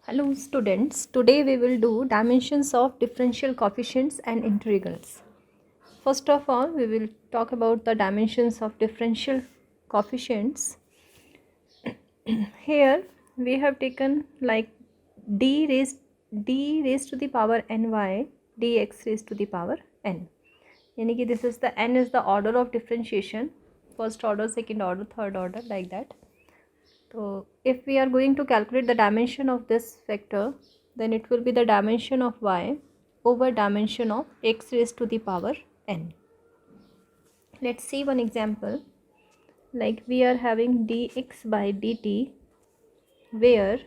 Hello students, today we will do dimensions of differential coefficients and integrals. First of all, we will talk about the dimensions of differential coefficients. Here we have taken like d raised to the power ny dx raised to the power n. Yani ki this is the n is the order of differentiation, first order, second order, third order, like that. So if we are going to calculate the dimension of this vector, then it will be the dimension of y over dimension of x raised to the power n. Let's see one example. Like we are having dx by dt, where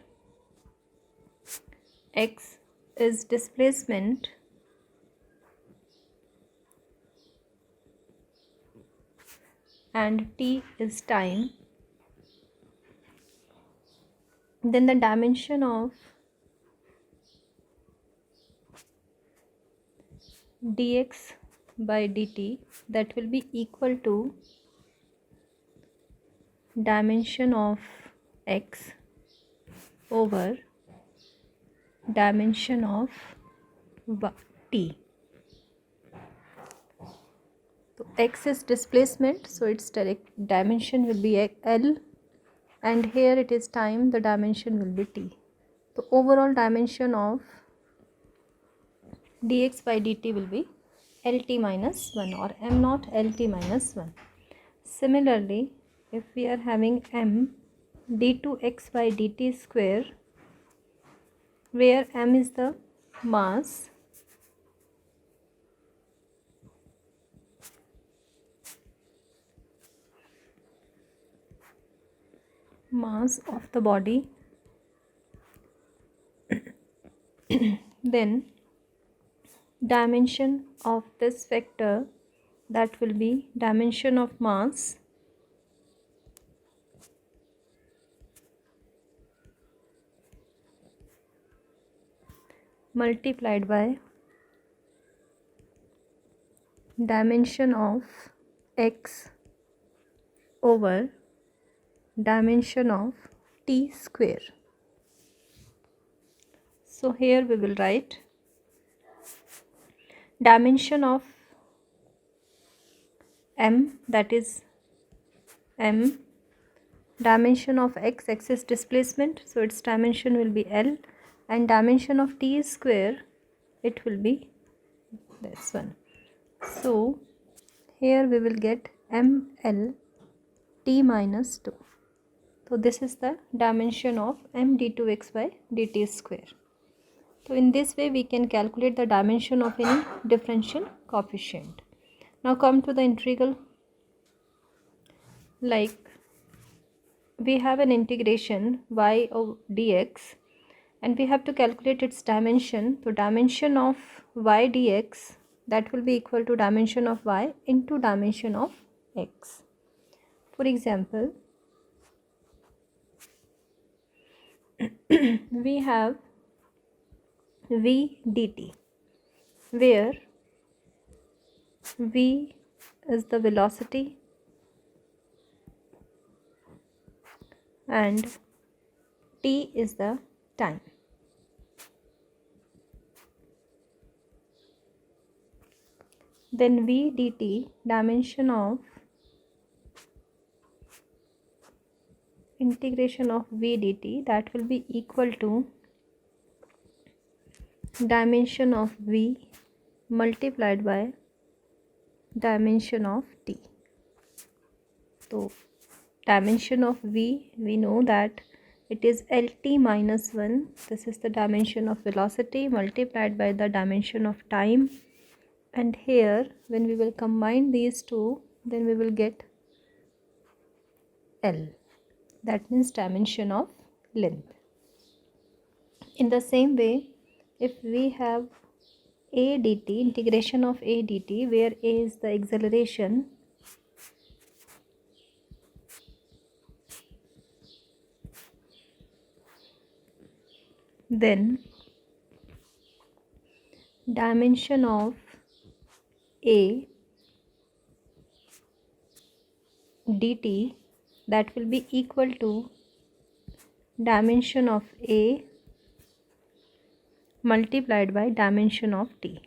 x is displacement and t is time. Then the dimension of dx by dt, that will be equal to dimension of x over dimension of t. So x is displacement, so its direct dimension will be L, and here it is time, the dimension will be t. The overall dimension of dx by dt will be Lt minus 1 or m naught Lt minus 1. Similarly, if we are having m d2x by dt square, where m is the mass of the body, then dimension of this vector, that will be dimension of mass multiplied by dimension of x over dimension of t square. So here we will write dimension of m, that is m, dimension of x is displacement, so its dimension will be L, and dimension of t square, it will be this one. So here we will get ml t minus 2. So this is the dimension of m d2x by dt square. So in this way we can calculate the dimension of any differential coefficient. Now come to the integral. Like we have an integration y of dx, and we have to calculate its dimension. So dimension of y dx, that will be equal to dimension of y into dimension of x. For example, we have v dt, where v is the velocity and t is the time. Then v dt, dimension of integration of v dt, that will be equal to dimension of v multiplied by dimension of t. So dimension of v, we know that it is Lt minus 1. This is the dimension of velocity multiplied by the dimension of time, and here when we will combine these two, then we will get L, that means dimension of length. In the same way, if we have a dt, integration of a dt, where a is the acceleration, then dimension of a dt, that will be equal to dimension of a multiplied by dimension of t.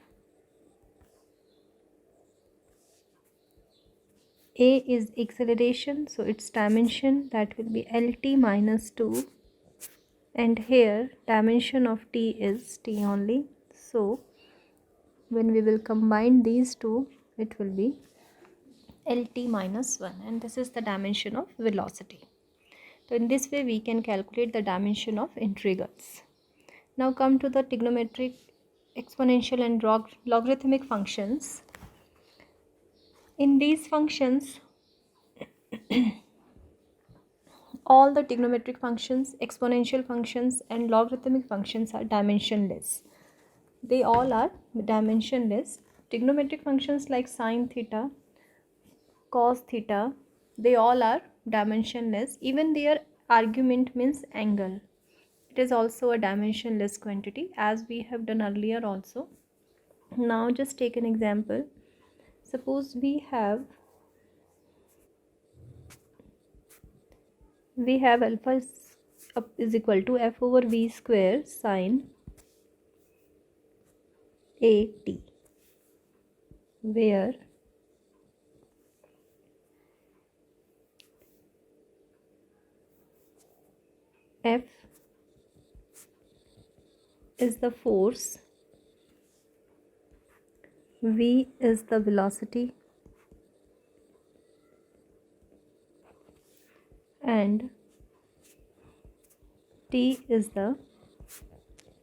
A is acceleration, so its dimension, that will be Lt minus 2, and here dimension of t is t only, so when we will combine these two, it will be Lt minus 1, and this is the dimension of velocity. So in this way we can calculate the dimension of integrals. Now come to the trigonometric, exponential and logarithmic functions. In these functions, all the trigonometric functions, exponential functions and logarithmic functions are dimensionless. They all are dimensionless. Trigonometric functions like sine theta, cos theta, they all are dimensionless. Even their argument means angle, it is also a dimensionless quantity, as we have done earlier also. Now just take an example. Suppose we have alpha is equal to f over v square sine at, where f is the force, v is the velocity, and t is the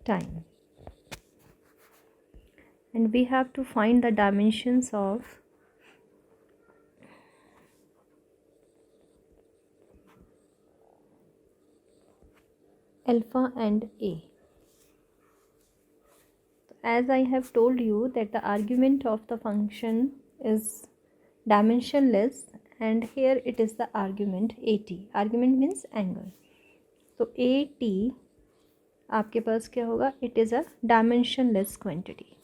time. And we have to find the dimensions of alpha and a. As I have told you that the argument of the function is dimensionless, and here it is the argument at. Argument means angle. So at आपके पास क्या होगा? It is a dimensionless quantity.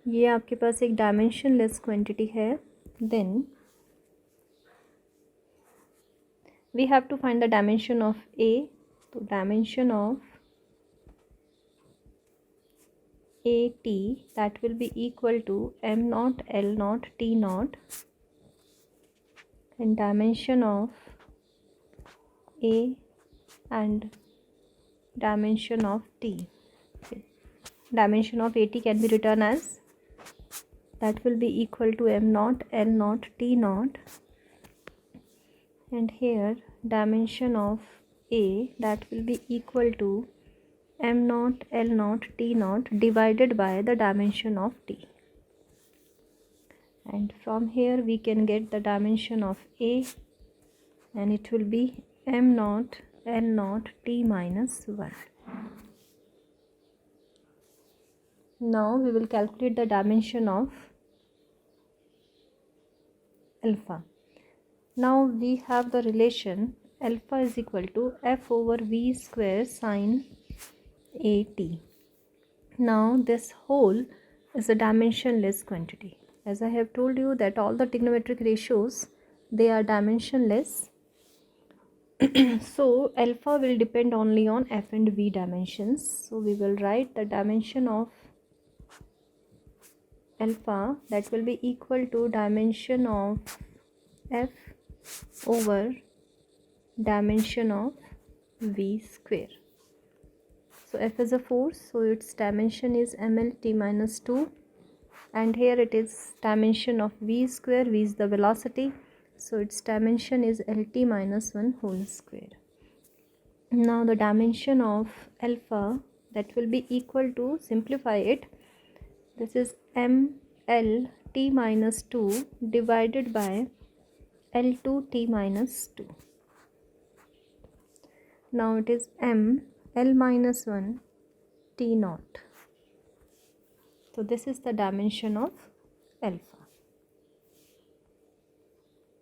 ये आपके पास एक dimensionless quantity है. Then we have to find the dimension of a. So dimension of at, that will be equal to m naught l naught t naught, and dimension of a and dimension of t. Dimension of at can be written as, that will be equal to m naught l naught t naught, and here dimension of a, that will be equal to m naught l naught t naught divided by the dimension of t. And from here we can get the dimension of a, and it will be m naught l naught t minus 1. Now we will calculate the dimension of alpha. Now we have the relation alpha is equal to f over v square sine at. Now this whole is a dimensionless quantity. As I have told you that all the trigonometric ratios, they are dimensionless. So alpha will depend only on f and v dimensions. So we will write the dimension of alpha, that will be equal to dimension of f over dimension of v square. So f is a force, so its dimension is mlt minus 2, and here it is dimension of v square. V is the velocity, so its dimension is lt minus 1 whole square. Now the dimension of alpha, that will be equal to, simplify it, this is mlt minus 2 divided by L2t minus 2. Now it is m l minus 1 t naught. So this is the dimension of alpha.